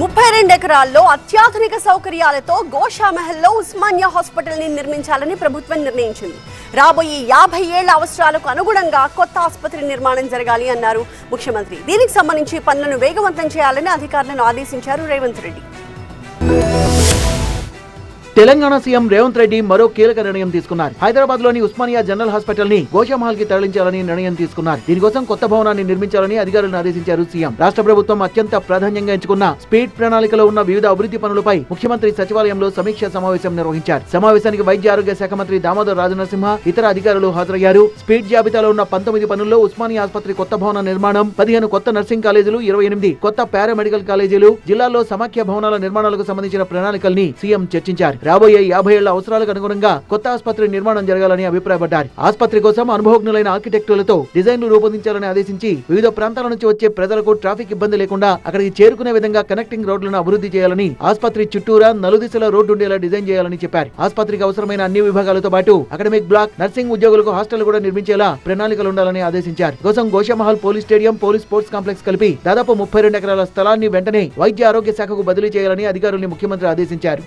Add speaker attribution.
Speaker 1: 32 ఎకరాల్లో అత్యాధునిక సౌకర్యాలతో గోషామహల్లో ఉస్మానియా హాస్పిటల్ ని నిర్మించాలని ప్రభుత్వం నిర్ణయించింది. రాబోయే 50 ఏళ్ల అవసరాలకు అనుగుణంగా కొత్త ఆసుపత్రి నిర్మాణం జరగాలి అన్నారు ముఖ్యమంత్రి. దీనికి సంబంధించి పనులను వేగవంతం చేయాలని అధికారులను ఆదేశించారు రేవంత్ రెడ్డి.
Speaker 2: తెలంగాణ సీఎం రేవంత్ రెడ్డి మరో కీలక నిర్ణయం తీసుకున్నారు. హైదరాబాద్ లోని ఉస్మానియా జనరల్ హాస్పిటల్ ని గోషామహల్ కి తరలించాలని నిర్ణయం తీసుకున్నారు. దీనికోసం కొత్త భవనాన్ని నిర్మించాలని అధికారులను ఆదేశించారు సీఎం. రాష్ట్ర ప్రభుత్వం అత్యంత ప్రాధాన్యంగా ఎంచుకున్న స్పీడ్ ప్రణాళికలో ఉన్న వివిధ అభివృద్ధి పనులపై ముఖ్యమంత్రి సచివాలయంలో సమీక్ష సమావేశం నిర్వహించారు. సమావేశానికి వైద్య ఆరోగ్య శాఖ మంత్రి దామోదర్ రాజనరసింహ ఇతర అధికారులు హాజరయ్యారు. స్పీడ్ జాబితాలో ఉన్న 19 పనుల్లో ఉస్మానియా ఆసుపత్రి కొత్త భవన నిర్మాణం, 15 కొత్త నర్సింగ్ కాలేజీలు, 28 కొత్త పారామెడికల్ కాలేజీలు, జిల్లాల్లో సమాఖ్య భవనాల నిర్మాణాలకు సంబంధించిన ప్రణాళికల్ని సీఎం చర్చించారు. రాబోయే 50 ఏళ్ల అవసరాలకు అనుగుణంగా కొత్త ఆసుపత్రి నిర్మాణం జరగాలని అభిప్రాయపడ్డారు. ఆసుపత్రి కోసం అనుభవజ్ఞులైన ఆర్కిటెక్టులతో డిజైన్లు రూపొందించాలని ఆదేశించి వివిధ ప్రాంతాల నుంచి వచ్చే ప్రజలకు ట్రాఫిక్ ఇబ్బంది లేకుండా అక్కడికి చేరుకునే విధంగా కనెక్టింగ్ రోడ్లను అభివృద్ధి చేయాలని, ఆసుపత్రి చుట్టూరా నలుదిశల రోడ్డు ఉండేలా డిజైన్ చేయాలని చెప్పారు. ఆసుపత్రికి అవసరమైన అన్ని విభాగాలతో పాటు అకాడమిక్ బ్లాక్, నర్సింగ్ ఉద్యోగులకు హాస్టల్ కూడా నిర్మించేలా ప్రణాళికలు ఉండాలని ఆదేశించారు. కోసం Goshamahal police stadium, police sports complex కలిపి దాదాపు 32 ఎకరాల స్థలాన్ని వెంటనే వైద్య ఆరోగ్య శాఖకు బదిలీ చేయాలని అధికారుల్ని ముఖ్యమంత్రి ఆదేశించారు.